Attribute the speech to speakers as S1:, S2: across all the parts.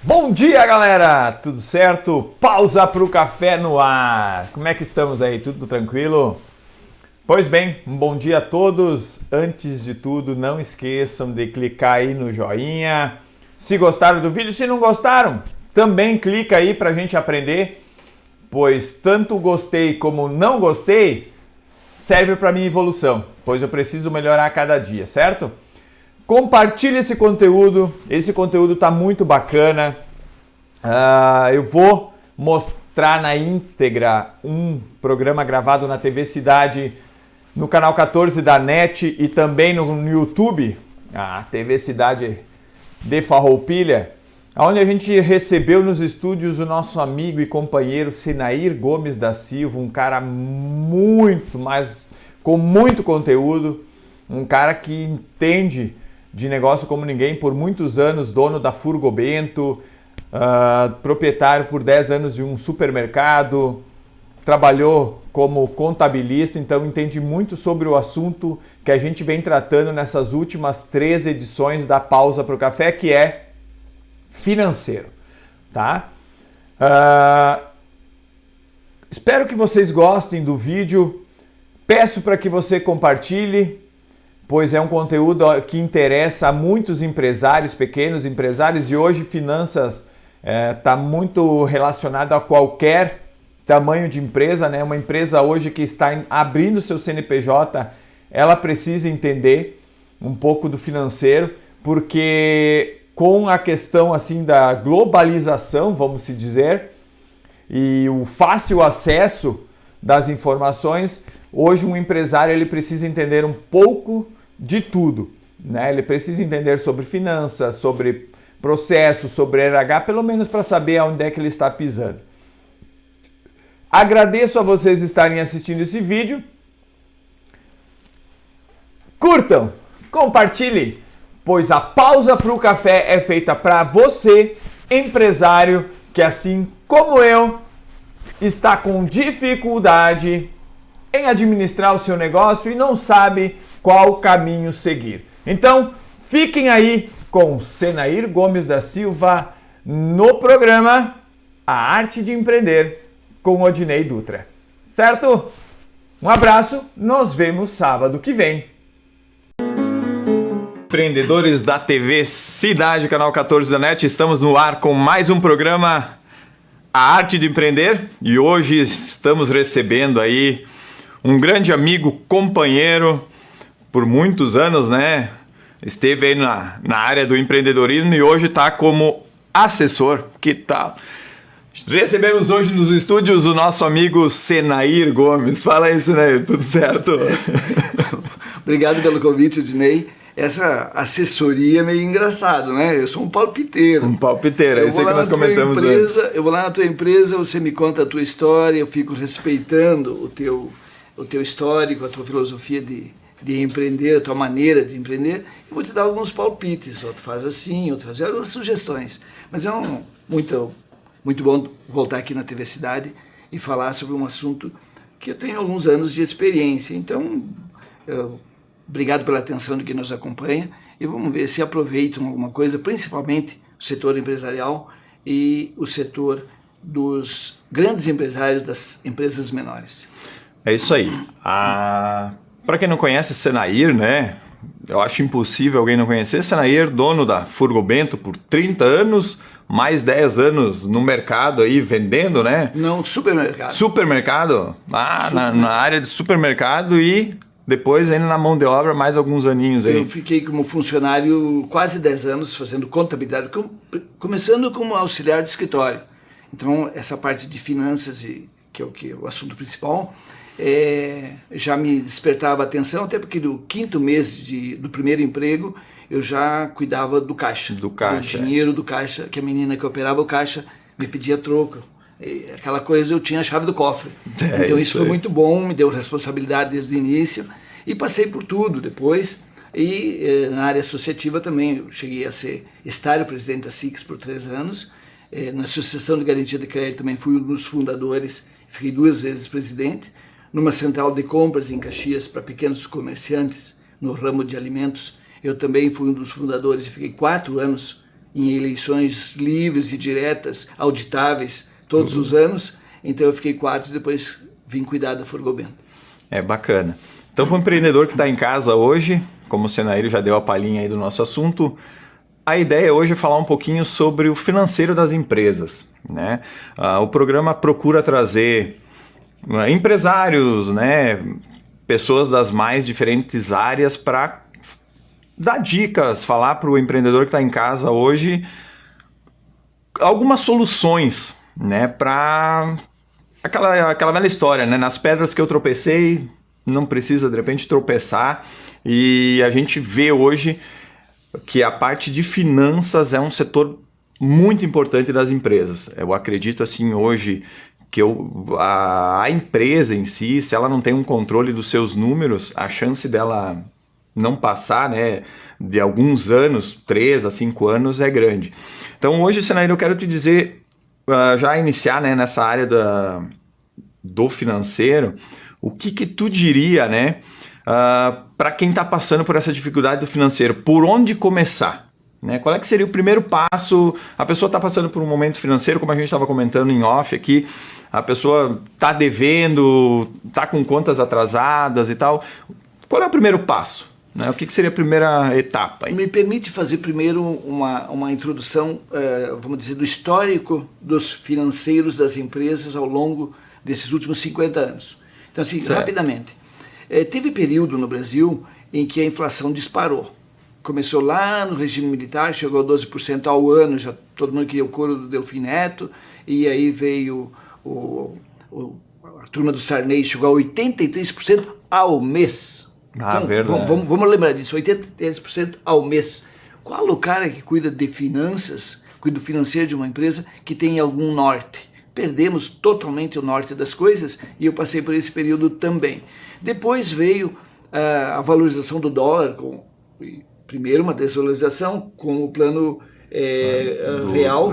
S1: Bom dia, galera! Tudo certo? Pausa para o café no ar. Como é que estamos aí? Tudo tranquilo? Pois bem, um bom dia a todos. Antes de tudo, não esqueçam de clicar aí no joinha. Se gostaram do vídeo, se não gostaram, também clica aí para a gente aprender, pois tanto gostei como não gostei serve para minha evolução, pois eu preciso melhorar a cada dia, certo? Compartilhe esse conteúdo está muito bacana. Eu vou mostrar na íntegra um programa gravado na TV Cidade, no canal 14 da NET e também no YouTube, a TV Cidade de Farroupilha, onde a gente recebeu nos estúdios o nosso amigo e companheiro Senair Gomes da Silva, um cara com muito conteúdo, um cara que entende de negócio como ninguém, por muitos anos dono da Furgobento, proprietário por 10 anos de um supermercado, trabalhou como contabilista, então entende muito sobre o assunto que a gente vem tratando nessas últimas 3 edições da Pausa para o Café, que é financeiro, tá? Espero que vocês gostem do vídeo, peço para que você compartilhe, pois é um conteúdo que interessa a muitos empresários, pequenos empresários, e hoje finanças está muito relacionado a qualquer tamanho de empresa, né? Uma empresa hoje que está abrindo seu CNPJ, ela precisa entender um pouco do financeiro, porque com a questão assim da globalização, vamos se dizer, e o fácil acesso das informações, hoje um empresário ele precisa entender um pouco de tudo, né? Ele precisa entender sobre finanças, sobre processo, sobre RH, pelo menos para saber aonde é que ele está pisando. Agradeço a vocês estarem assistindo esse vídeo. Curtam, compartilhem, pois a Pausa para o Café é feita para você, empresário, que assim como eu, está com dificuldade em administrar o seu negócio e não sabe qual caminho seguir. Então, fiquem aí com Senair Gomes da Silva no programa A Arte de Empreender com Odinei Dutra. Certo? Um abraço, nos vemos sábado que vem. Empreendedores da TV Cidade, canal 14 da NET, estamos no ar com mais um programa A Arte de Empreender e hoje estamos recebendo aí um grande amigo, companheiro, por muitos anos, né? Esteve aí na área do empreendedorismo e hoje está como assessor. Que tal? Recebemos hoje nos estúdios o nosso amigo Senair Gomes. Fala aí, Senair, tudo certo?
S2: Obrigado pelo convite, Odinei. Essa assessoria é meio engraçado, né? Eu sou um palpiteiro.
S1: Um palpiteiro, é isso que nós comentamos antes.
S2: Eu vou lá na tua empresa, você me conta a tua história, eu fico respeitando o teu histórico, a tua filosofia de empreender, a tua maneira de empreender, eu vou te dar alguns palpites, outro faz assim, outro faz algumas sugestões. Mas é muito bom voltar aqui na TV Cidade e falar sobre um assunto que eu tenho alguns anos de experiência. Então, obrigado pela atenção de quem nos acompanha e vamos ver se aproveitam alguma coisa, principalmente o setor empresarial e o setor dos grandes empresários das empresas menores.
S1: É isso aí. Para quem não conhece Senair, né? Eu acho impossível alguém não conhecer. Senair, dono da Furgobento por 30 anos, mais 10 anos no mercado aí, vendendo, né?
S2: Não, supermercado.
S1: Supermercado? Na área de supermercado e depois ainda na mão de obra mais alguns aninhos aí.
S2: Eu fiquei como funcionário quase 10 anos fazendo contabilidade, começando como auxiliar de escritório. Então, essa parte de finanças, que é o assunto principal, já me despertava atenção, até porque no 5º mês do primeiro emprego eu já cuidava do caixa. Do dinheiro do caixa, que a menina que operava o caixa me pedia troco. Aquela coisa, eu tinha a chave do cofre. Então isso foi muito bom, me deu responsabilidade desde o início e passei por tudo depois. E na área associativa também, eu cheguei a estar o presidente da SIX por 3 anos. Na Associação de Garantia de Crédito também fui um dos fundadores, fiquei 2 vezes presidente. Numa central de compras em Caxias para pequenos comerciantes no ramo de alimentos, eu também fui um dos fundadores e fiquei 4 anos em eleições livres e diretas, auditáveis, todos os anos. Então eu fiquei 4 e depois vim cuidar da Forgobento.
S1: É bacana. Então, para o empreendedor que está em casa hoje, como o Senaírio já deu a palhinha aí do nosso assunto, a ideia hoje é falar um pouquinho sobre o financeiro das empresas, né? O programa procura trazer empresários, né, pessoas das mais diferentes áreas para dar dicas, falar para o empreendedor que está em casa hoje algumas soluções, né, para aquela velha história, né? Nas pedras que eu tropecei, não precisa de repente tropeçar. E a gente vê hoje que a parte de finanças é um setor muito importante das empresas. Eu acredito assim hoje que a empresa em si, se ela não tem um controle dos seus números, a chance dela não passar, né, de alguns anos, 3 a 5 anos, é grande. Então hoje, Senaírio, eu quero te dizer, já iniciar, né, nessa área do financeiro, o que tu diria, né, para quem está passando por essa dificuldade do financeiro, por onde começar? Né? Qual é que seria o primeiro passo? A pessoa está passando por um momento financeiro, como a gente estava comentando em off aqui, a pessoa está devendo, está com contas atrasadas e tal. Qual é o primeiro passo? Né? O que seria a primeira etapa? Aí?
S2: Me permite fazer primeiro uma introdução, vamos dizer, do histórico dos financeiros das empresas ao longo desses últimos 50 anos. Então, assim, certo. Rapidamente. Teve período no Brasil em que a inflação disparou. Começou lá no regime militar, chegou a 12% ao ano, já todo mundo queria o couro do Delfim Neto, e aí veio a turma do Sarney, chegou a 83% ao mês.
S1: Então, verdade.
S2: Vamos lembrar disso, 83% ao mês. Qual o cara que cuida de finanças, cuida do financeiro de uma empresa que tem algum norte? Perdemos totalmente o norte das coisas e eu passei por esse período também. Depois veio a valorização do dólar, primeiro uma desvalorização com o plano real.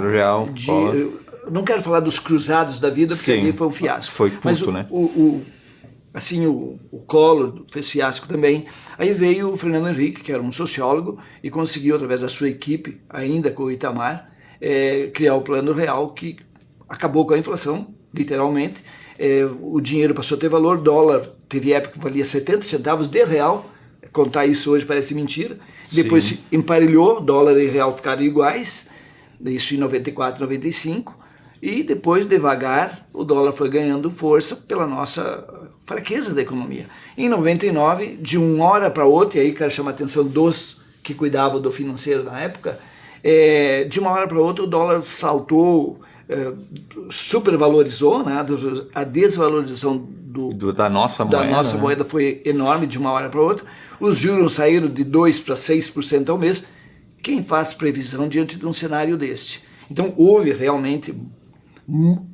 S2: Não quero falar dos cruzados da vida, porque ali foi um fiasco.
S1: Foi curto, mas né?
S2: O Collor fez fiasco também. Aí veio o Fernando Henrique, que era um sociólogo, e conseguiu, através da sua equipe, ainda com o Itamar, criar o plano real, que acabou com a inflação, literalmente. O dinheiro passou a ter valor, dólar teve época que valia 70 centavos de real, contar isso hoje parece mentira. Sim. Depois se emparelhou, dólar e real ficaram iguais, isso em 94, 95, e depois devagar o dólar foi ganhando força pela nossa fraqueza da economia. Em 99, de uma hora para outra, e aí quero chamar a atenção dos que cuidavam do financeiro na época, de uma hora para outra o dólar saltou, supervalorizou, né? A desvalorização
S1: da nossa
S2: moeda foi enorme de uma hora para outra. Os juros saíram de 2% para 6% ao mês. Quem faz previsão diante de um cenário deste? Então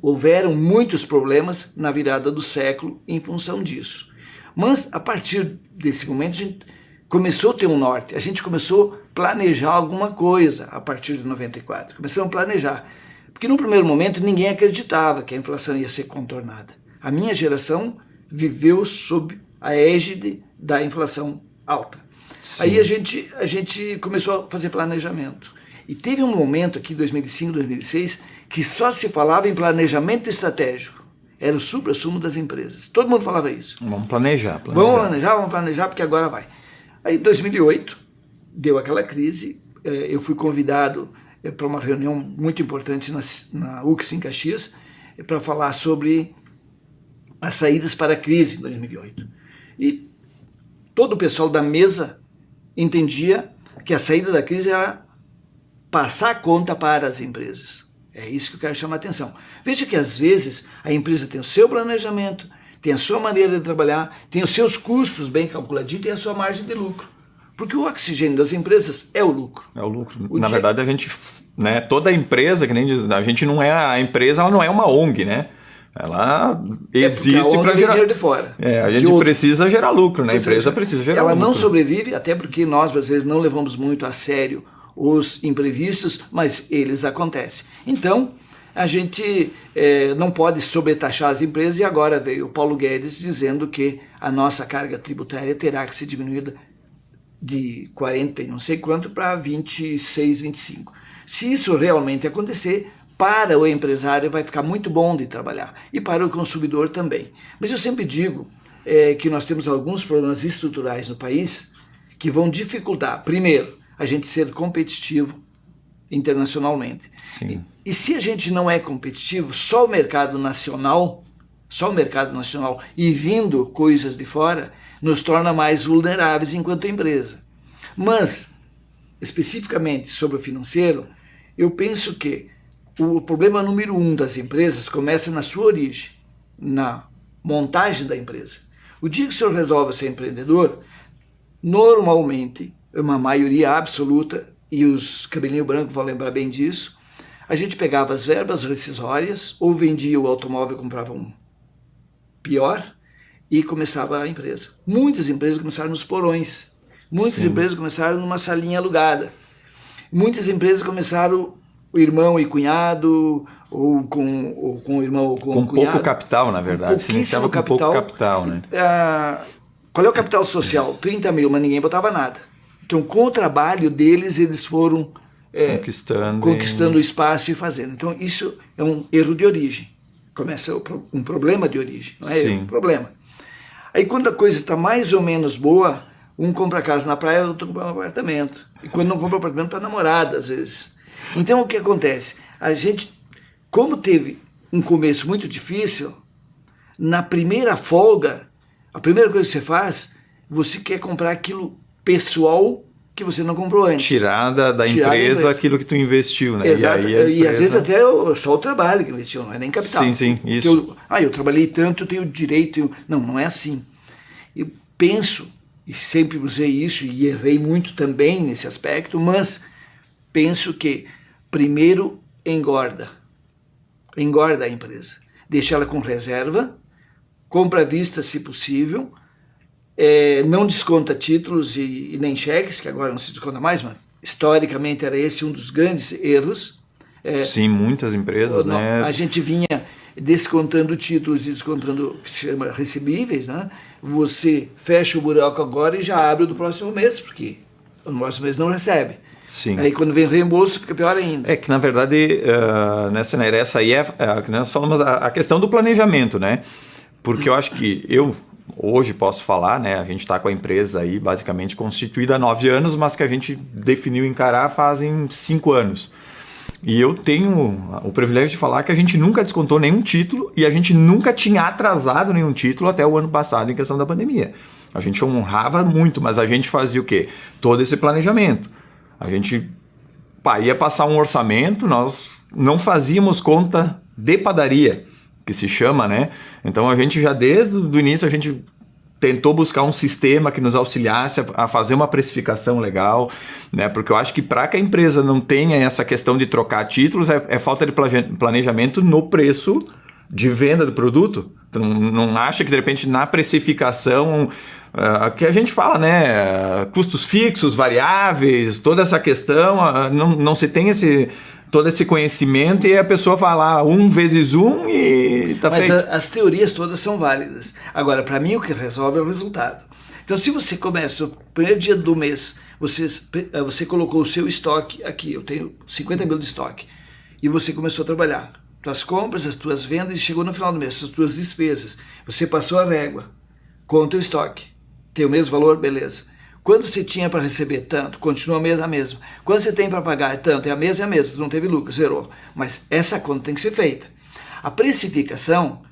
S2: houveram muitos problemas na virada do século em função disso. Mas a partir desse momento a gente começou a ter um norte, a gente começou a planejar alguma coisa a partir de 94, começamos a planejar. Porque no primeiro momento ninguém acreditava que a inflação ia ser contornada. A minha geração viveu sob a égide da inflação alta. Sim. Aí a gente começou a fazer planejamento. E teve um momento aqui, 2005, 2006, que só se falava em planejamento estratégico. Era o supra-sumo das empresas. Todo mundo falava isso.
S1: Vamos planejar.
S2: Vamos planejar porque agora vai. Aí em 2008, deu aquela crise, eu fui convidado para uma reunião muito importante na UX em Caxias, para falar sobre as saídas para a crise em 2008. E todo o pessoal da mesa entendia que a saída da crise era passar a conta para as empresas. É isso que eu quero chamar a atenção. Veja que às vezes a empresa tem o seu planejamento, tem a sua maneira de trabalhar, tem os seus custos bem calculadinhos, tem a sua margem de lucro. Porque o oxigênio das empresas é o lucro.
S1: É o lucro. Na verdade, a gente, né, toda empresa, que nem diz, a gente não é a empresa, ela não é uma ONG, né? Ela existe para gerar
S2: dinheiro de fora.
S1: A gente precisa gerar lucro, né? A empresa precisa gerar lucro.
S2: Ela não sobrevive, até porque nós brasileiros não levamos muito a sério os imprevistos, mas eles acontecem. Então, a gente não pode sobretaxar as empresas, e agora veio o Paulo Guedes dizendo que a nossa carga tributária terá que ser diminuída de 40 e não sei quanto para 26, 25. Se isso realmente acontecer, para o empresário vai ficar muito bom de trabalhar e para o consumidor também. Mas eu sempre digo que nós temos alguns problemas estruturais no país que vão dificultar, primeiro, a gente ser competitivo internacionalmente.
S1: Sim.
S2: E se a gente não é competitivo, só o mercado nacional e vindo coisas de fora, nos torna mais vulneráveis enquanto empresa. Mas, especificamente sobre o financeiro, eu penso que o problema número 1 das empresas começa na sua origem, na montagem da empresa. O dia que o senhor resolve ser empreendedor, normalmente, uma maioria absoluta, e os cabelinho branco vão lembrar bem disso, a gente pegava as verbas rescisórias, ou vendia o automóvel e comprava um pior, e começava a empresa. Muitas empresas começaram nos porões, muitas empresas começaram numa salinha alugada, muitas empresas começaram o irmão e cunhado, ou com o irmão ou com o cunhado. Com
S1: pouco capital, na verdade. Se iniciava com pouco capital, né?
S2: Qual é o capital social? 30 mil, mas ninguém botava nada. Então, com o trabalho deles, eles foram conquistando o espaço e fazendo. Então, isso é um erro de origem. Começa um problema de origem, não é erro, um problema. Aí, quando a coisa está mais ou menos boa, um compra casa na praia, outro compra um apartamento. E quando não compra apartamento, para namorada, às vezes. Então, o que acontece? A gente, como teve um começo muito difícil, na primeira folga, a primeira coisa que você faz, você quer comprar aquilo pessoal que você não comprou antes.
S1: Tirar da empresa aquilo que tu investiu, né?
S2: Exato. E às vezes até só o trabalho que investiu, não é nem capital.
S1: Sim, isso.
S2: Eu trabalhei tanto, eu tenho direito. Não é assim. Eu penso, e sempre usei isso, e errei muito também nesse aspecto, mas penso que primeiro engorda a empresa. Deixa ela com reserva, compra à vista se possível, não desconta títulos e nem cheques, que agora não se desconta mais, mas historicamente era esse um dos grandes erros.
S1: Sim, muitas empresas, né?
S2: A gente vinha descontando títulos e descontando o que se chama recebíveis, né? Você fecha o buraco agora e já abre o do próximo mês, porque no próximo mês não recebe.
S1: Sim.
S2: Aí quando vem reembolso fica pior ainda.
S1: É que na verdade, nessa essa aí que nós falamos a questão do planejamento, né? Porque eu acho que hoje posso falar, né? A gente está com a empresa aí basicamente constituída há 9 anos, mas que a gente definiu encarar fazem 5 anos. E eu tenho o privilégio de falar que a gente nunca descontou nenhum título e a gente nunca tinha atrasado nenhum título até o ano passado em questão da pandemia. A gente honrava muito, mas a gente fazia o quê? Todo esse planejamento. A gente ia passar um orçamento, nós não fazíamos conta de padaria, que se chama, né? Então a gente já desde o início a gente tentou buscar um sistema que nos auxiliasse a fazer uma precificação legal, né? Porque eu acho que para que a empresa não tenha essa questão de trocar títulos, é falta de planejamento no preço de venda do produto. Então, não acha que de repente na precificação, que a gente fala, né? Custos fixos, variáveis, toda essa questão, não se tem todo esse conhecimento e a pessoa vai lá 1 vezes 1 e tá feito.
S2: Mas as teorias todas são válidas. Agora, para mim, o que resolve é o resultado. Então, se você começa o primeiro dia do mês, você colocou o seu estoque aqui, eu tenho 50 mil de estoque, e você começou a trabalhar. Tuas compras, as tuas vendas, e chegou no final do mês, as tuas despesas. Você passou a régua com o teu estoque. Tem o mesmo valor? Beleza. Quando você tinha para receber tanto, continua a mesma. Quando você tem para pagar tanto, é a mesma, tu não teve lucro, zerou. Mas essa conta tem que ser feita. A precificação,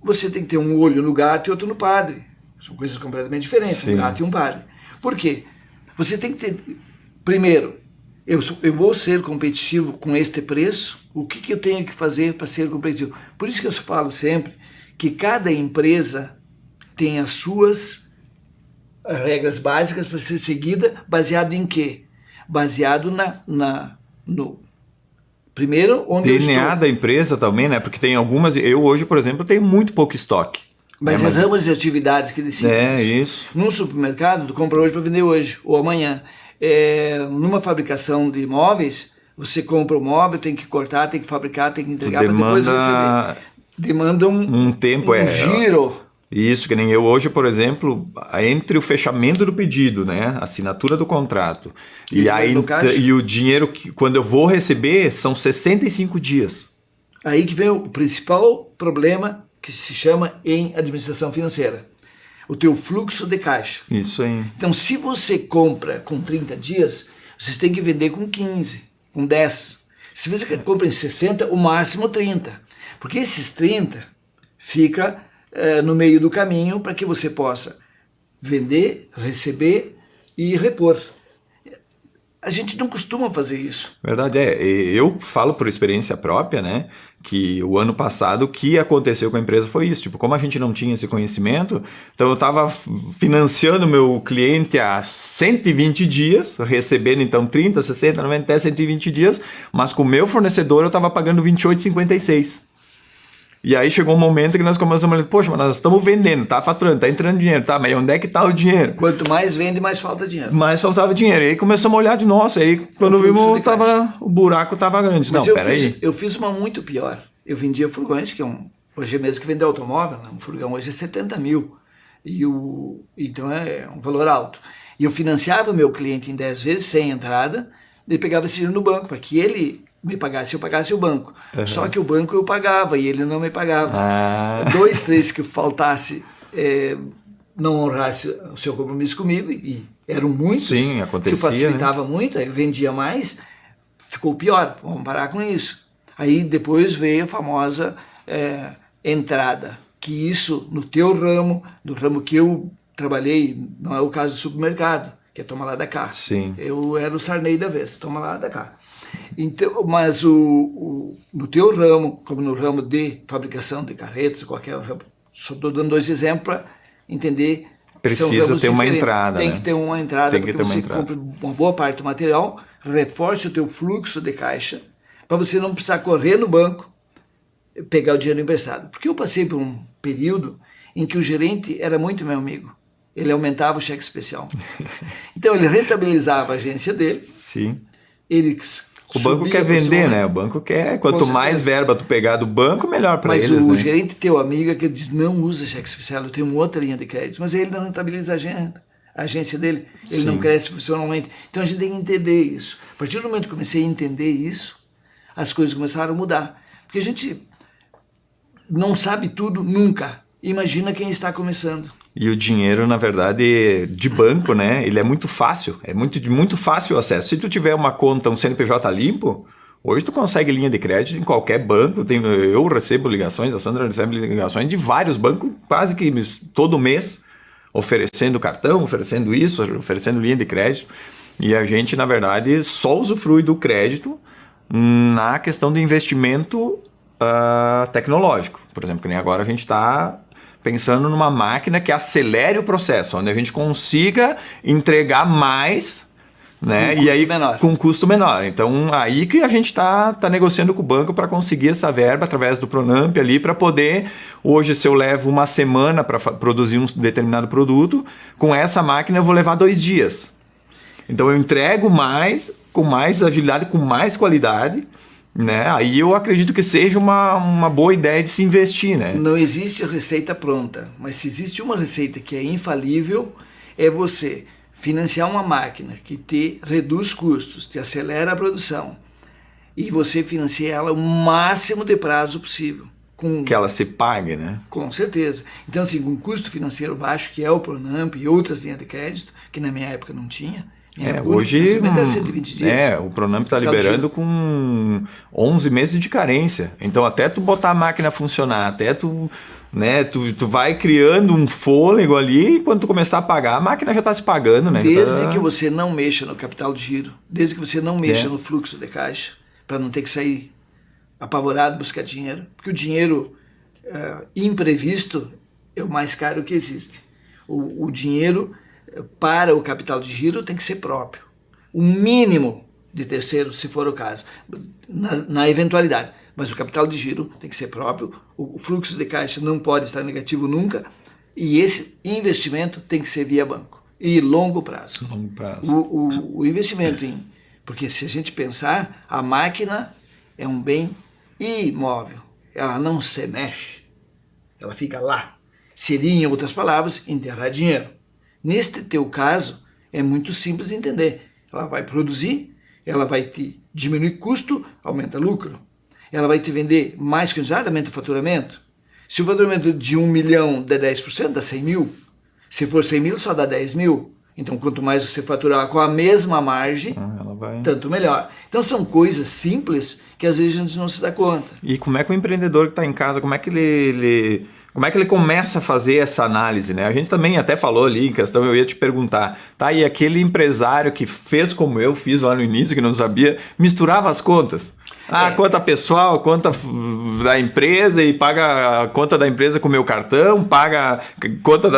S2: você tem que ter um olho no gato e outro no padre. São coisas completamente diferentes,
S1: Sim.
S2: Um gato e um padre. Por quê? Você tem que ter, primeiro, eu vou ser competitivo com este preço, o que eu tenho que fazer para ser competitivo? Por isso que eu falo sempre que cada empresa tem as suas regras básicas para ser seguida, baseado em quê? Baseado no primeiro onde eu estou.
S1: DNA da empresa também, né? Porque tem algumas, eu hoje, por exemplo, tenho muito pouco estoque.
S2: Mas ramos de atividades que decidem
S1: isso.
S2: Num supermercado, tu compra hoje para vender hoje ou amanhã. Numa fabricação de móveis, você compra o móvel, tem que cortar, tem que fabricar, tem que entregar para depois receber. Demanda um
S1: tempo,
S2: giro
S1: Isso, que nem eu hoje, por exemplo, entre o fechamento do pedido, né, a assinatura do contrato e o dinheiro que quando eu vou receber são 65 dias.
S2: Aí que vem o principal problema que se chama em administração financeira. O teu fluxo de caixa.
S1: Isso aí.
S2: Então, se você compra com 30 dias, vocês têm que vender com 15, com 10. Se você compra em 60, o máximo 30. Porque esses 30 fica no meio do caminho para que você possa vender, receber e repor. A gente não costuma fazer isso.
S1: Verdade, eu falo por experiência própria, né, que o ano passado o que aconteceu com a empresa foi isso, tipo, como a gente não tinha esse conhecimento, então eu estava financiando meu cliente há 120 dias, recebendo então 30, 60, 90, até 120 dias, mas com o meu fornecedor eu estava pagando 28,56. E aí chegou um momento que nós começamos a dizer, poxa, mas nós estamos vendendo, tá faturando, tá entrando dinheiro, tá, mas onde é que tá o dinheiro?
S2: Quanto mais vende, mais falta dinheiro.
S1: Mais faltava dinheiro. E aí começamos a olhar de nossa, aí quando vimos, o buraco tava grande.
S2: Mas
S1: não, peraí.
S2: Eu fiz uma muito pior. Eu vendia furgões, que hoje é mesmo que vender automóvel, né? Um furgão hoje é 70 mil. Então é um valor alto. E eu financiava o meu cliente em 10 vezes, sem entrada, e pegava esse dinheiro no banco, para que ele me pagasse, eu pagasse o banco. Uhum. Só que o banco eu pagava e ele não me pagava. 2, 3 que faltasse, não honrasse o seu compromisso comigo, e eram muitos.
S1: Sim, acontecia,
S2: que eu facilitava, né? Muito, aí eu vendia mais, ficou pior, vamos parar com isso. Aí depois veio a famosa entrada, que isso no teu ramo, no ramo que eu trabalhei, não é o caso do supermercado, que é toma lá da cá.
S1: Sim.
S2: Eu era o Sarney da vez, toma lá da cá. Então, mas no teu ramo, como no ramo de fabricação de carretas, qualquer ramo, só estou dando 2 exemplos para entender.
S1: Precisa ter uma entrada.
S2: Tem
S1: né?
S2: que ter uma entrada, porque você compra uma boa parte do material, reforce o teu fluxo de caixa, para você não precisar correr no banco, pegar o dinheiro emprestado. Porque eu passei por um período em que o gerente era muito meu amigo. Ele aumentava o cheque especial. Então ele rentabilizava a agência dele.
S1: Sim.
S2: O
S1: banco quer vender, né? O banco quer. Quanto mais verba tu pegar do banco, melhor para eles.
S2: Mas o
S1: né?
S2: gerente teu amigo é que diz, não usa cheque especial, eu tenho uma outra linha de crédito. Mas ele não rentabiliza a agência dele. Ele não cresce profissionalmente. Então a gente tem que entender isso. A partir do momento que eu comecei a entender isso, as coisas começaram a mudar. Porque a gente não sabe tudo nunca. Imagina quem está começando.
S1: E o dinheiro, na verdade, de banco, né? Ele é muito fácil. É muito fácil o acesso. Se tu tiver uma conta, um CNPJ limpo, hoje tu consegue linha de crédito em qualquer banco. Eu recebo ligações, a Sandra recebe ligações de vários bancos, quase que todo mês, oferecendo cartão, oferecendo isso, oferecendo linha de crédito. E a gente, na verdade, só usufrui do crédito na questão do investimento tecnológico. Por exemplo, que nem agora a gente está pensando numa máquina que acelere o processo, onde a gente consiga entregar mais, né? E aí com um custo menor. Então aí que a gente está negociando com o banco para conseguir essa verba através do Pronamp ali, para poder, hoje se eu levo uma semana para produzir um determinado produto, com essa máquina eu vou levar 2 dias. Então eu entrego mais, com mais agilidade, com mais qualidade, né? Aí eu acredito que seja uma boa ideia de se investir, né?
S2: Não existe receita pronta, mas se existe uma receita que é infalível, é você financiar uma máquina que te reduz custos, te acelera a produção, e você financia ela o máximo de prazo possível.
S1: Que ela se pague, né?
S2: Com certeza. Então, assim, com custo financeiro baixo, que é o Pronamp e outras linhas de crédito, que na minha época não tinha.
S1: Hoje
S2: era 120 dias.
S1: O Pronamp está liberando com 11 meses de carência. Então até tu botar a máquina a funcionar, até tu vai criando um fôlego ali, e quando tu começar a pagar, a máquina já está se pagando, né?
S2: Desde que você não mexa no capital de giro, desde que você não mexa no fluxo de caixa, para não ter que sair apavorado buscar dinheiro, porque o dinheiro imprevisto é o mais caro que existe. O dinheiro para o capital de giro tem que ser próprio. O mínimo de terceiro, se for o caso, na eventualidade. Mas o capital de giro tem que ser próprio, o fluxo de caixa não pode estar negativo nunca, e esse investimento tem que ser via banco. E longo prazo.
S1: Longo prazo.
S2: O investimento porque se a gente pensar, a máquina é um bem imóvel. Ela não se mexe, ela fica lá. Seria, em outras palavras, enterrar dinheiro. Neste teu caso, é muito simples entender. Ela vai produzir, ela vai te diminuir custo, aumenta lucro. Ela vai te vender mais quantidade, aumenta o faturamento. Se o faturamento de 1 milhão der 10%, dá 100 mil. Se for 100 mil, só dá 10 mil. Então, quanto mais você faturar com a mesma margem, tanto melhor. Então, são coisas simples que às vezes a gente não se dá conta.
S1: E como é que o empreendedor que está em casa, como é que ele começa a fazer essa análise, né? A gente também até falou ali em questão, eu ia te perguntar, tá? E aquele empresário que fez como eu fiz lá no início, que não sabia, misturava as contas. Conta pessoal, conta da empresa e paga a conta da empresa com o meu cartão, paga conta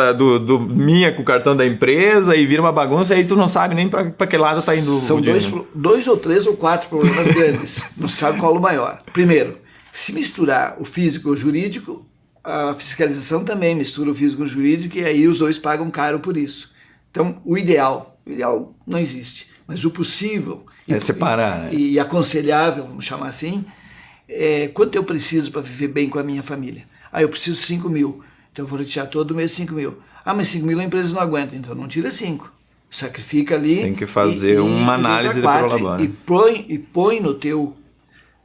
S1: minha com o cartão da empresa e vira uma bagunça e aí tu não sabe nem para que lado está indo
S2: São
S1: o dinheiro.
S2: dois ou três ou quatro problemas grandes, não sabe qual é o maior. Primeiro, se misturar o físico e o jurídico, a fiscalização também mistura o físico e o jurídico e aí os dois pagam caro por isso. Então, o ideal não existe, mas o possível
S1: é separar, né?
S2: E aconselhável, vamos chamar assim, quanto eu preciso para viver bem com a minha família? Eu preciso 5 mil, então eu vou retirar todo mês 5 mil. Mas 5 mil a empresa não aguenta, então não tira 5. Sacrifica ali.
S1: Tem que fazer uma análise do prolabore.
S2: E põe no teu,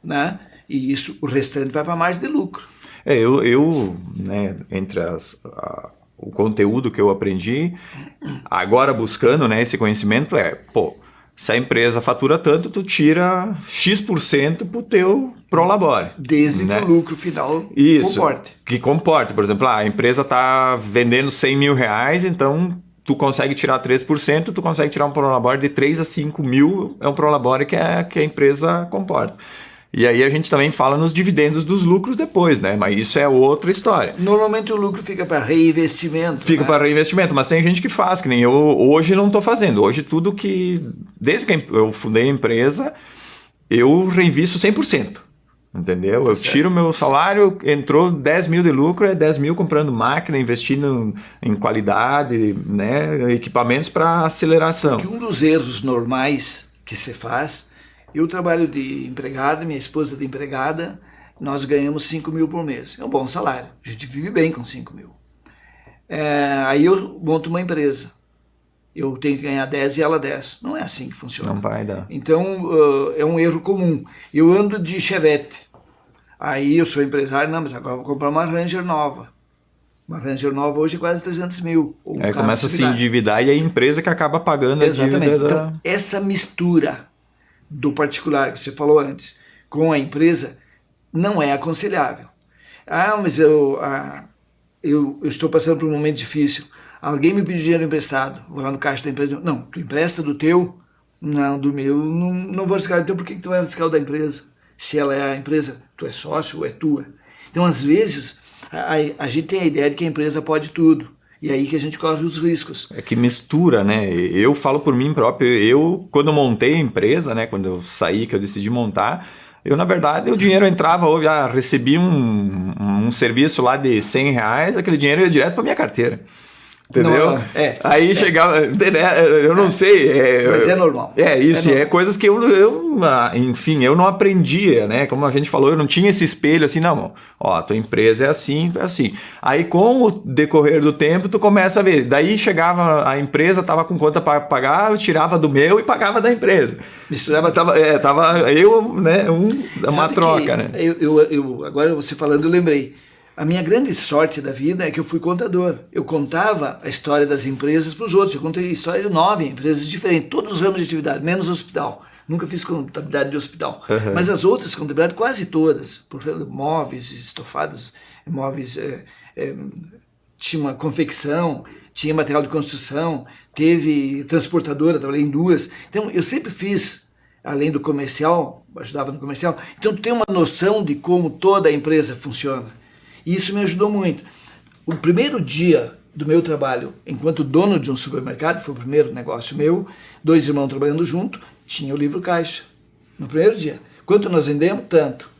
S2: né? E isso, o restante vai para a margem de lucro.
S1: Né, entre o conteúdo que eu aprendi, agora buscando, né, esse conhecimento se a empresa fatura tanto, tu tira X% pro teu prolabore.
S2: Desde
S1: né?
S2: que o lucro final comporte.
S1: Que comporte. Por exemplo, a empresa está vendendo 100 mil reais, então tu consegue tirar 3%, tu consegue tirar um prolabore de 3 a 5 mil, é um prolabore que a empresa comporta. E aí a gente também fala nos dividendos dos lucros depois, né? Mas isso é outra história.
S2: Normalmente o lucro fica para reinvestimento.
S1: Fica para reinvestimento, mas tem gente que faz, que nem eu hoje não estou fazendo. Hoje tudo que... Desde que eu fundei a empresa, eu reinvisto 100%. Entendeu? Eu tiro o meu salário, entrou 10 mil de lucro, é 10 mil comprando máquina, investindo em qualidade, né? Equipamentos para aceleração.
S2: Porque um dos erros normais que se faz... Eu trabalho de empregado, minha esposa de empregada, nós ganhamos 5 mil por mês. É um bom salário, a gente vive bem com 5 mil. Aí eu monto uma empresa, eu tenho que ganhar 10 e ela 10. Não é assim que funciona.
S1: Não vai dar.
S2: Então é um erro comum. Eu ando de Chevette, aí eu sou empresário, mas agora vou comprar uma Ranger nova. Uma Ranger nova hoje é quase 300 mil.
S1: Começa a se endividar e é a empresa que acaba pagando a dívida.
S2: Então, essa mistura do particular que você falou antes com a empresa não é aconselhável. Mas eu estou passando por um momento difícil, alguém me pediu dinheiro emprestado, vou lá no caixa da empresa, não, tu empresta do teu? Não, do meu, não vou arriscar do teu, por que tu vai arriscar o da empresa? Se ela é a empresa, tu é sócio ou é tua? Então às vezes a gente tem a ideia de que a empresa pode tudo. E aí que a gente corre os riscos. É
S1: que mistura, né? Eu falo por mim próprio. Eu, quando montei a empresa, né? Quando eu saí, que eu decidi montar, na verdade, o dinheiro entrava, recebi um serviço lá de 100 reais, aquele dinheiro ia direto para minha carteira. Entendeu? Aí chegava, eu não sei.
S2: Mas é normal.
S1: Isso, é coisas que enfim, eu não aprendia, né? Como a gente falou, eu não tinha esse espelho assim, não, a tua empresa é assim, é assim. Aí com o decorrer do tempo, tu começa a ver. Daí chegava, a empresa tava com conta para pagar, eu tirava do meu e pagava da empresa.
S2: Misturava.
S1: Tava né? Uma troca, né?
S2: Agora você falando, eu lembrei. A minha grande sorte da vida é que eu fui contador. Eu contava a história das empresas para os outros. Eu contei a história de 9 empresas diferentes, todos os ramos de atividade, menos hospital. Nunca fiz contabilidade de hospital. Uhum. Mas as outras contabilidade, quase todas. Por exemplo, móveis, estofados, móveis, tinha uma confecção, tinha material de construção, teve transportadora, trabalhei em 2. Então, eu sempre fiz, além do comercial, ajudava no comercial. Então, tu tem uma noção de como toda a empresa funciona. E isso me ajudou muito. O primeiro dia do meu trabalho, enquanto dono de um supermercado, foi o primeiro negócio meu, 2 irmãos trabalhando junto, tinha o livro caixa. No primeiro dia. Quanto nós vendemos? Tanto.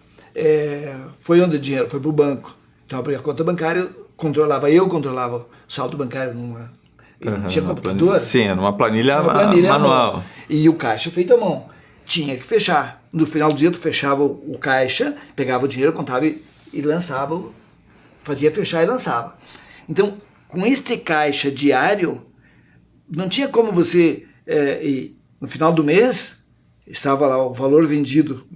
S2: Foi onde o dinheiro? Foi para o banco. Então, eu abri a conta bancária, eu controlava o saldo bancário não tinha computador.
S1: Sim, numa planilha manual.
S2: E o caixa feito à mão. Tinha que fechar. No final do dia, tu fechava o caixa, pegava o dinheiro, contava e lançava, fazia fechar e lançava. Então, com este caixa diário, não tinha como você, no final do mês, estava lá o valor vendido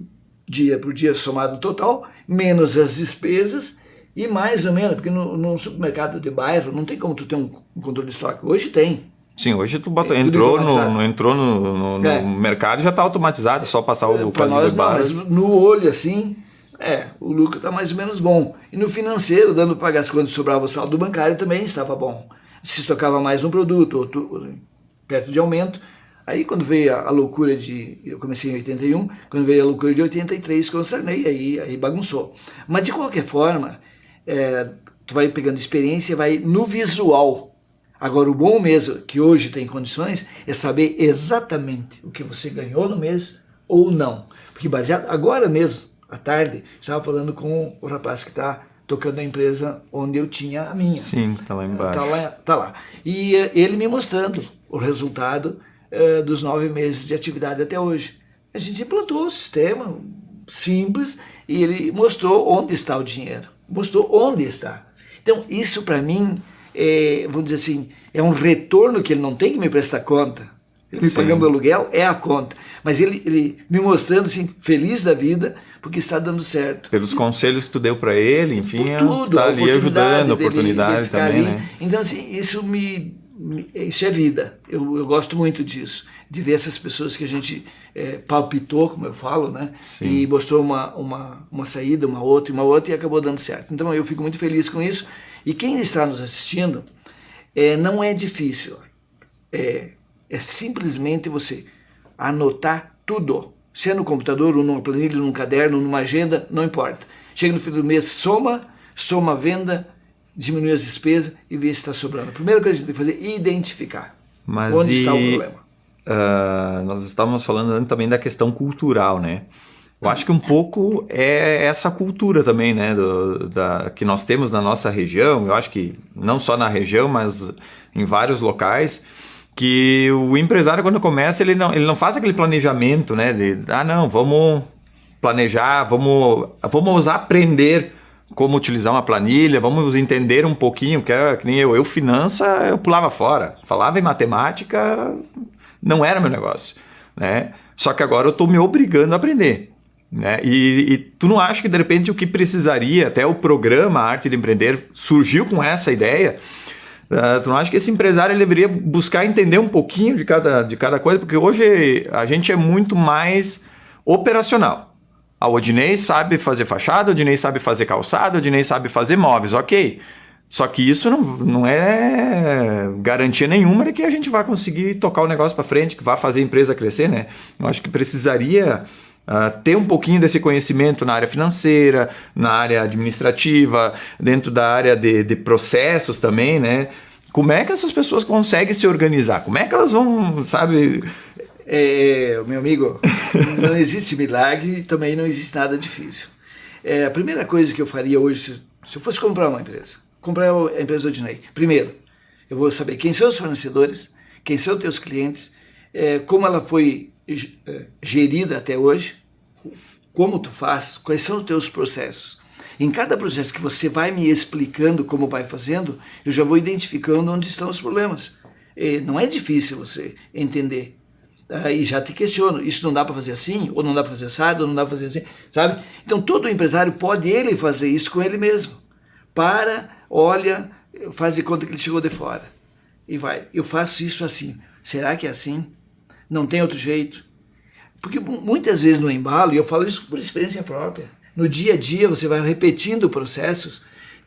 S2: dia por dia somado total, menos as despesas, e mais ou menos, porque no supermercado de bairro não tem como tu ter um controle de estoque. Hoje tem.
S1: Sim, hoje tu entrou no mercado e já está automatizado, é só passar o
S2: para nós não, mas no olho assim, o lucro está mais ou menos bom. E no financeiro, dando para pagar as contas, sobrava o saldo bancário, também estava bom. Se estocava mais um produto, outro perto de aumento. Aí quando veio a loucura eu comecei em 81, quando veio a loucura de 83, concernei, aí bagunçou. Mas de qualquer forma, tu vai pegando experiência, vai no visual. Agora, o bom mesmo, que hoje tem condições, é saber exatamente o que você ganhou no mês ou não. Porque baseado, agora mesmo, à tarde, estava falando com o rapaz que está tocando a empresa onde eu tinha a minha.
S1: Sim, está lá embaixo.
S2: Tá lá. E ele me mostrando o resultado dos 9 meses de atividade até hoje. A gente implantou o sistema simples e ele mostrou onde está o dinheiro. Mostrou onde está. Então, isso para mim, vamos dizer assim, é um retorno que ele não tem que me prestar conta. Ele me pagando aluguel é a conta. Mas ele me mostrando assim, feliz da vida, porque está dando certo.
S1: Pelos conselhos que tu deu para ele, enfim,
S2: tudo,
S1: tá ali ajudando, a oportunidade também,
S2: ali.
S1: né?
S2: Então, assim, isso é vida. Eu gosto muito disso, de ver essas pessoas que a gente palpitou, como eu falo, né?
S1: Sim.
S2: E mostrou uma saída, uma outra e acabou dando certo. Então, eu fico muito feliz com isso. E quem está nos assistindo, não é difícil. É simplesmente você anotar tudo. Se é no computador, ou numa planilha, num caderno, numa agenda, não importa. Chega no fim do mês, soma a venda, diminui as despesas e vê se está sobrando. A primeira coisa que a gente tem que fazer é identificar onde está o problema.
S1: Nós estávamos falando também da questão cultural, né? Eu acho que um pouco é essa cultura também, né, que nós temos na nossa região. Eu acho que não só na região, mas em vários locais, que o empresário, quando começa, ele não faz aquele planejamento, né, não, vamos planejar, vamos aprender como utilizar uma planilha, vamos entender um pouquinho, que nem eu finança, eu pulava fora, falava em matemática, não era meu negócio, né, só que agora eu estou me obrigando a aprender. Né? E tu não acha que de repente o que precisaria, até o programa Arte de Empreender surgiu com essa ideia? Tu não acha que esse empresário ele deveria buscar entender um pouquinho de cada coisa? Porque hoje a gente é muito mais operacional. A Odinei sabe fazer fachada, a Odinei sabe fazer calçada, a Odinei sabe fazer móveis, ok. Só que isso não é garantia nenhuma de que a gente vai conseguir tocar o negócio para frente, que vai fazer a empresa crescer, né? Eu acho que precisaria ter um pouquinho desse conhecimento na área financeira, na área administrativa, dentro da área de processos também, né? Como é que essas pessoas conseguem se organizar? Como é que elas vão, sabe?
S2: Meu amigo, não existe milagre, também não existe nada difícil. A primeira coisa que eu faria hoje, se eu fosse comprar uma empresa, comprar a empresa Odinei, primeiro, eu vou saber quem são os fornecedores, quem são os teus clientes, como ela foi gerida até hoje, como tu faz, quais são os teus processos. Em cada processo que você vai me explicando como vai fazendo, eu já vou identificando onde estão os problemas. Não é difícil você entender. E já te questiono, isso não dá para fazer assim, ou não dá para fazer assado, ou não dá para fazer assim, sabe? Então todo empresário pode ele fazer isso com ele mesmo. Olha, faz de conta que ele chegou de fora. E vai, eu faço isso assim. Será que é assim? Não tem outro jeito? Porque muitas vezes no embalo, e eu falo isso por experiência própria, no dia a dia você vai repetindo processos,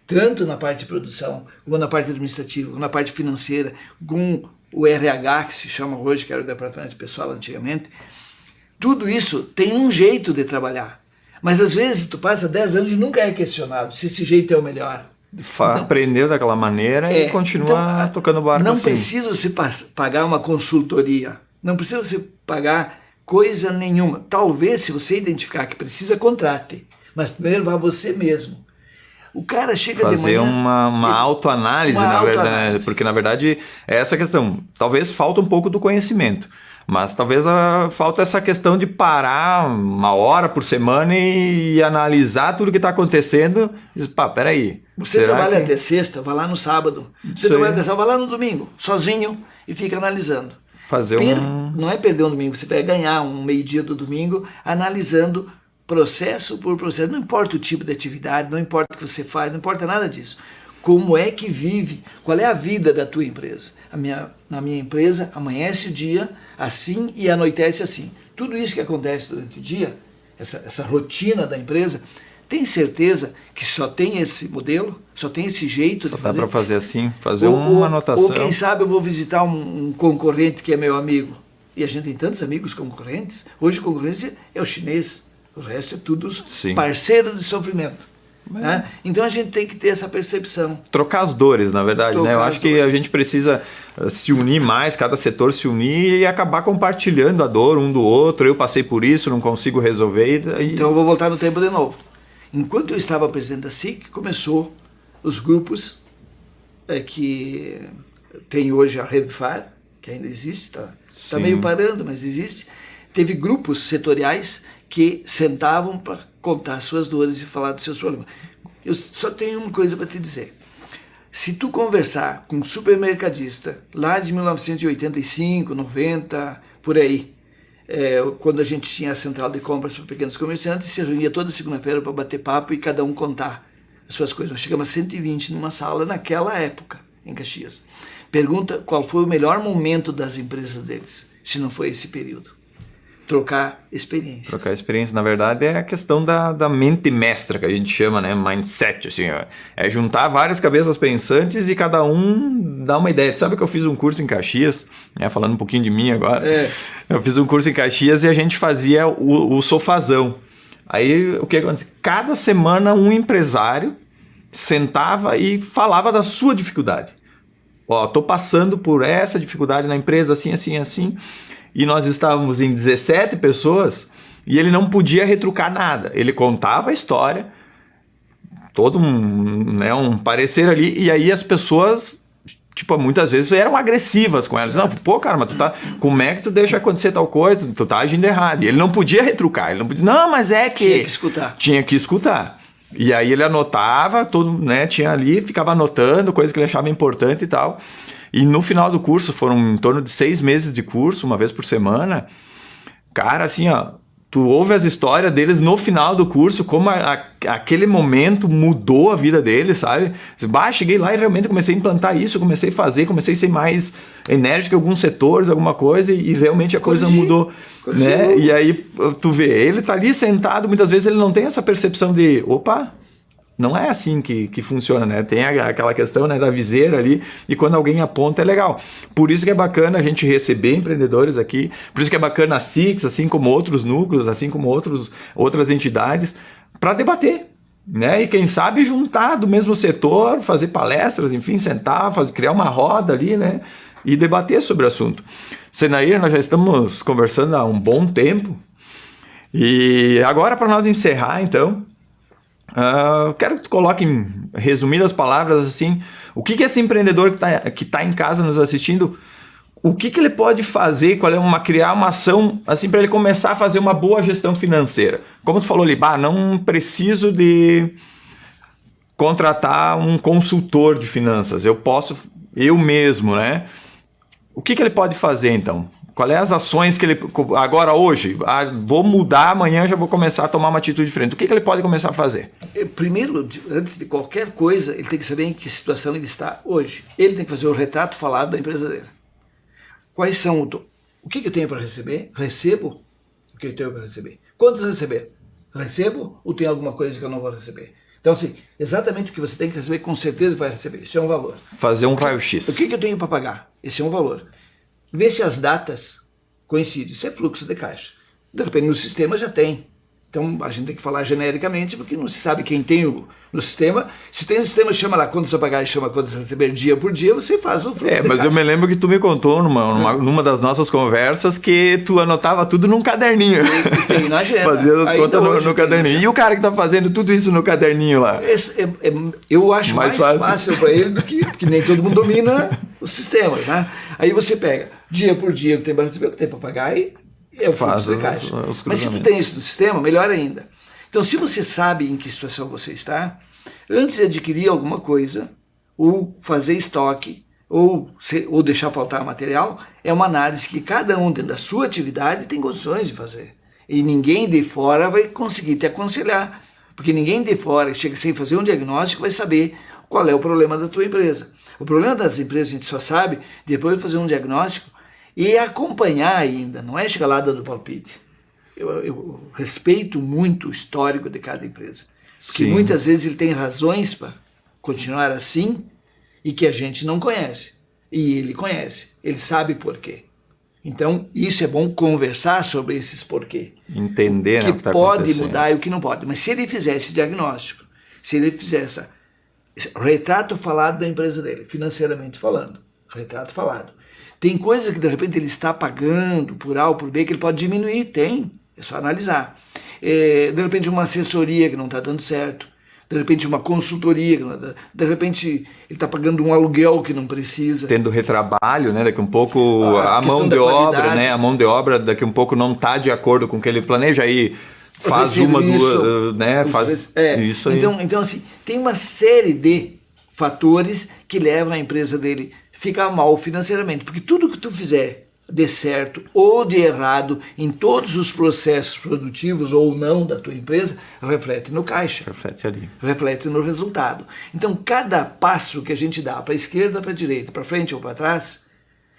S2: tanto na parte de produção, como na parte administrativa, como na parte financeira, com o RH, que se chama hoje, que era o departamento pessoal antigamente. Tudo isso tem um jeito de trabalhar. Mas às vezes tu passa 10 anos e nunca é questionado se esse jeito é o melhor.
S1: Aprendeu daquela maneira e continua tocando o barco
S2: não
S1: assim.
S2: Não precisa você pagar uma consultoria. Não precisa você pagar coisa nenhuma. Talvez, se você identificar que precisa, contrate. Mas primeiro vá você mesmo. O cara chega de manhã...
S1: Fazer uma autoanálise, na verdade. Porque, na verdade, é essa questão. Talvez falta um pouco do conhecimento. Mas talvez falta essa questão de parar 1 hora por semana e analisar tudo que está acontecendo. E dizer, pá, peraí.
S2: Você trabalha até sexta, vai lá no sábado. Você trabalha até sábado, vai lá no domingo, sozinho, e fica analisando. Não é perder um domingo, você vai ganhar um meio-dia do domingo analisando processo por processo. Não importa o tipo de atividade, não importa o que você faz, não importa nada disso. Como é que vive, qual é a vida da tua empresa? Na minha empresa, amanhece o dia assim e anoitece assim. Tudo isso que acontece durante o dia, essa rotina da empresa, tem certeza que só tem esse modelo, só tem esse jeito de fazer?
S1: Dá para fazer assim, fazer uma anotação.
S2: Ou quem sabe eu vou visitar um concorrente que é meu amigo. E a gente tem tantos amigos concorrentes. Hoje o concorrente é o chinês, o resto é tudo parceiro de sofrimento. Né? Então a gente tem que ter essa percepção.
S1: Trocar as dores, na verdade, né? Eu acho que a gente precisa se unir mais, cada setor se unir e acabar compartilhando a dor um do outro. Eu passei por isso, não consigo resolver.
S2: Então eu vou voltar no tempo de novo. Enquanto eu estava presidente da SIC, começou os grupos que tem hoje a Revifar, que ainda existe, está meio parando, mas existe. Teve grupos setoriais que sentavam para contar suas dores e falar dos seus problemas. Eu só tenho uma coisa para te dizer. Se tu conversar com um supermercadista lá de 1985, 90, por aí, quando a gente tinha a central de compras para pequenos comerciantes, se reunia toda segunda-feira para bater papo e cada um contar as suas coisas. Nós chegamos a 120 numa sala naquela época, em Caxias. Pergunta qual foi o melhor momento das empresas deles, se não foi esse período. Trocar experiências.
S1: Trocar experiência, na verdade, é a questão da mente mestra, que a gente chama, né? Mindset, assim, ó. É juntar várias cabeças pensantes e cada um dá uma ideia. Sabe que eu fiz um curso em Caxias, né? Falando um pouquinho de mim agora. Eu fiz um curso em Caxias e a gente fazia o sofazão. Aí, o que acontece? Cada semana um empresário sentava e falava da sua dificuldade. Ó, tô passando por essa dificuldade na empresa, assim, assim, assim. E nós estávamos em 17 pessoas e ele não podia retrucar nada. Ele contava a história, todo um parecer ali, e aí as pessoas, tipo, muitas vezes eram agressivas com elas. Não, pô, cara, mas como é que tu deixa acontecer tal coisa? Tu tá agindo errado. E ele não podia retrucar, ele não podia, não, mas é que...
S2: Tinha que escutar.
S1: Tinha que escutar. E aí ele anotava, tinha ali, ficava anotando coisa que ele achava importante e tal. E no final do curso, foram em torno de 6 meses de curso, uma vez por semana. Cara, assim, ó, tu ouve as histórias deles no final do curso, como aquele momento mudou a vida deles, sabe? Cheguei lá e realmente comecei a implantar isso, comecei a fazer, comecei a ser mais enérgico em alguns setores, alguma coisa, e realmente a coisa mudou. Né? E aí tu vê, ele tá ali sentado, muitas vezes ele não tem essa percepção de, opa... Não é assim que funciona, né? Tem aquela questão, né, da viseira ali, e quando alguém aponta é legal. Por isso que é bacana a gente receber empreendedores aqui, por isso que é bacana a SIX, assim como outros núcleos, assim como outras entidades, para debater, né? E quem sabe juntar do mesmo setor, fazer palestras, enfim, sentar, criar uma roda ali, né? E debater sobre o assunto. Senair, nós já estamos conversando há um bom tempo, e agora para nós encerrar, então... quero que tu coloque em resumidas palavras assim, o que esse empreendedor que tá em casa nos assistindo, o que ele pode fazer, criar uma ação assim para ele começar a fazer uma boa gestão financeira. Como tu falou ali, não preciso de contratar um consultor de finanças, eu mesmo, né? O que ele pode fazer então? Quais as ações que ele... Agora, hoje, vou mudar, amanhã já vou começar a tomar uma atitude diferente. O que ele pode começar a fazer?
S2: Primeiro, antes de qualquer coisa, ele tem que saber em que situação ele está hoje. Ele tem que fazer o retrato falado da empresa dele. Quais são... O que eu tenho para receber? Recebo o que eu tenho para receber. Quantos receber? Recebo ou tem alguma coisa que eu não vou receber? Então, assim, exatamente o que você tem que receber, com certeza vai receber. Isso é um valor.
S1: Fazer um raio-x.
S2: O que eu tenho para pagar? Esse é um valor. Vê se as datas coincidem. Isso é fluxo de caixa. De repente, no sistema já tem. Então, a gente tem que falar genericamente, porque não se sabe quem tem no sistema. Se tem o sistema, chama lá quantos a pagar e chama quantos a receber dia por dia, você faz o fluxo de caixa.
S1: Mas eu me lembro que tu me contou numa das nossas conversas que tu anotava tudo num caderninho.
S2: Tem na agenda.
S1: Fazia as contas no caderninho. E o cara que tá fazendo tudo isso no caderninho lá?
S2: Eu acho mais fácil para ele do que nem todo mundo domina os sistemas, né? Aí você pega dia por dia o que tem para receber, o que tem para pagar, e é o fluxo de caixa. Mas se tu tem isso no sistema, melhor ainda. Então, se você sabe em que situação você está, antes de adquirir alguma coisa, ou fazer estoque, ou deixar faltar material, é uma análise que cada um dentro da sua atividade tem condições de fazer. E ninguém de fora vai conseguir te aconselhar, porque ninguém de fora que chega sem fazer um diagnóstico vai saber qual é o problema da tua empresa. O problema das empresas a gente só sabe depois de fazer um diagnóstico e acompanhar ainda, não é chegar lá dando palpite. Eu respeito muito o histórico de cada empresa, porque muitas vezes ele tem razões para continuar assim e que a gente não conhece. E ele conhece, ele sabe por quê. Então, isso é bom conversar sobre esses porquê.
S1: Entender
S2: o que pode mudar e o que não pode. Mas se ele fizer esse diagnóstico, se ele fizer esse retrato falado da empresa dele, financeiramente falando, retrato falado. Tem coisas que de repente ele está pagando por A ou por B que ele pode diminuir, tem, é só analisar. De repente uma assessoria que não está dando certo, de repente uma consultoria, de repente ele está pagando um aluguel que não precisa.
S1: Tendo retrabalho, né? Daqui um pouco a mão de obra, né? A mão de obra daqui um pouco não está de acordo com o que ele planeja, aí faz uma, duas, né? Faz isso aí.
S2: Então assim, tem uma série de fatores que levam a empresa dele a ficar mal financeiramente, porque tudo que tu fizer de certo ou de errado em todos os processos produtivos ou não da tua empresa, reflete no caixa.
S1: Reflete ali.
S2: Reflete no resultado. Então, cada passo que a gente dá para a esquerda, para a direita, para frente ou para trás,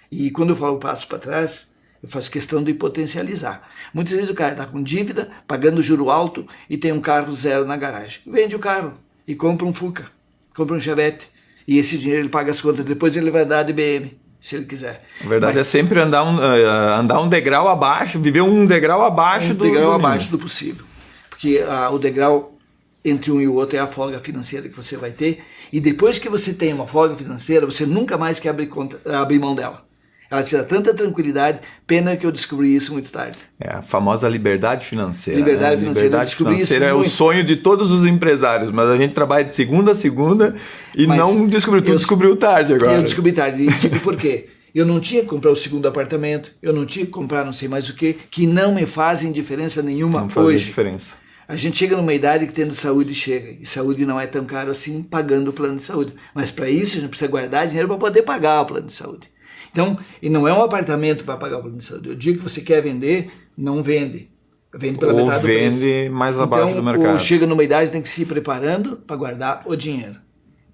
S2: e quando eu falo passo para trás, eu faço questão de potencializar. Muitas vezes o cara está com dívida, pagando juro alto e tem um carro zero na garagem. Vende o carro e compra um Fuca, compra um Chevette, e esse dinheiro ele paga as contas, depois ele vai dar de BM. Se ele quiser.
S1: A verdade é sempre andar um degrau abaixo, viver um degrau abaixo
S2: do possível. Porque o degrau entre um e o outro é a folga financeira que você vai ter. E depois que você tem uma folga financeira, você nunca mais quer abrir mão dela. Ela te dá tanta tranquilidade, pena que eu descobri isso muito tarde.
S1: É a famosa liberdade financeira.
S2: Liberdade financeira,
S1: liberdade financeira é o sonho de todos os empresários, mas a gente trabalha de segunda a segunda e não descobriu. Tu descobriu tarde agora.
S2: Eu descobri tarde, e digo por quê? Eu não tinha que comprar o segundo apartamento, eu não tinha que comprar não sei mais o que não me fazem diferença nenhuma hoje. Não faz
S1: diferença.
S2: A gente chega numa idade que tendo saúde chega, e saúde não é tão caro assim pagando o plano de saúde. Mas para isso a gente precisa guardar dinheiro para poder pagar o plano de saúde. Então, e não é um apartamento para pagar o plano de saúde. Eu digo que você quer vender, não vende. Vende pela metade do preço.
S1: Ou vende mais abaixo do mercado.
S2: Ou chega numa idade tem que se ir preparando para guardar o dinheiro.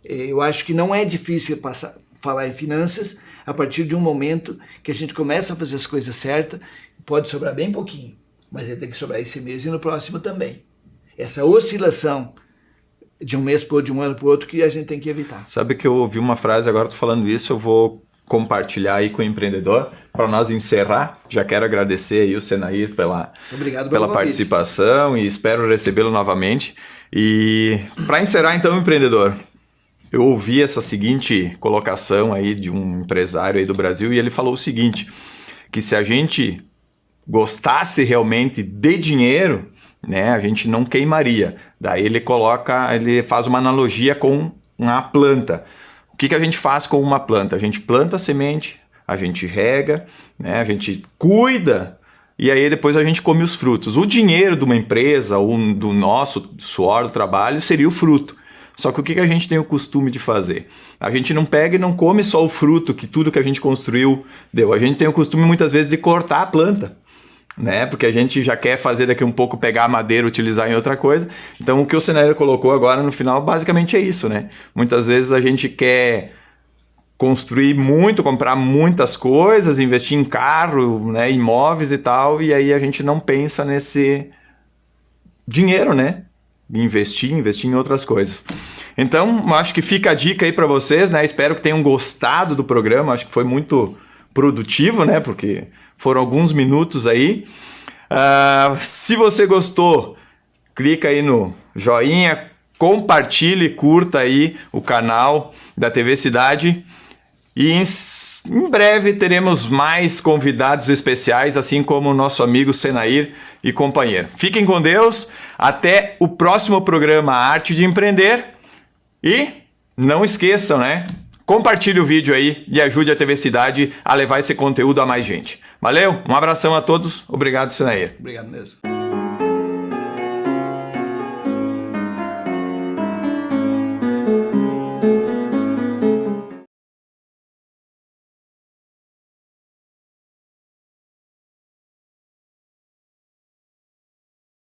S2: Eu acho que não é difícil falar em finanças a partir de um momento que a gente começa a fazer as coisas certas. Pode sobrar bem pouquinho, mas ele tem que sobrar esse mês e no próximo também. Essa oscilação de um mês para de um ano para o outro que a gente tem que evitar.
S1: Sabe que eu ouvi uma frase, agora estou falando isso, eu vou compartilhar aí com o empreendedor para nós encerrar. Já quero agradecer aí o Senair pela participação e espero recebê-lo novamente. E para encerrar então, empreendedor, eu ouvi essa seguinte colocação aí de um empresário aí do Brasil e ele falou o seguinte, que se a gente gostasse realmente de dinheiro, né, a gente não queimaria. Daí ele faz uma analogia com uma planta. O que a gente faz com uma planta? A gente planta a semente, a gente rega, né? A gente cuida e aí depois a gente come os frutos. O dinheiro de uma empresa ou do nosso suor do trabalho seria o fruto. Só que o que a gente tem o costume de fazer? A gente não pega e não come só o fruto que tudo que a gente construiu deu. A gente tem o costume muitas vezes de cortar a planta, né? Porque a gente já quer fazer daqui um pouco, pegar a madeira e utilizar em outra coisa. Então o que o Senair colocou agora no final basicamente é isso, né? Muitas vezes a gente quer construir muito, comprar muitas coisas, investir em carro, né, imóveis e tal, e aí a gente não pensa nesse dinheiro, né? Investir em outras coisas. Então acho que fica a dica aí para vocês, né? Espero que tenham gostado do programa, acho que foi muito produtivo, né? Porque foram alguns minutos aí. Se você gostou, clica aí no joinha, compartilhe, curta aí o canal da TV Cidade. E em breve teremos mais convidados especiais, assim como o nosso amigo Senair e companheiro. Fiquem com Deus, até o próximo programa Arte de Empreender. E não esqueçam, né? Compartilhe o vídeo aí e ajude a TV Cidade a levar esse conteúdo a mais gente. Valeu, um abração a todos, obrigado, Sinair.
S2: Obrigado mesmo.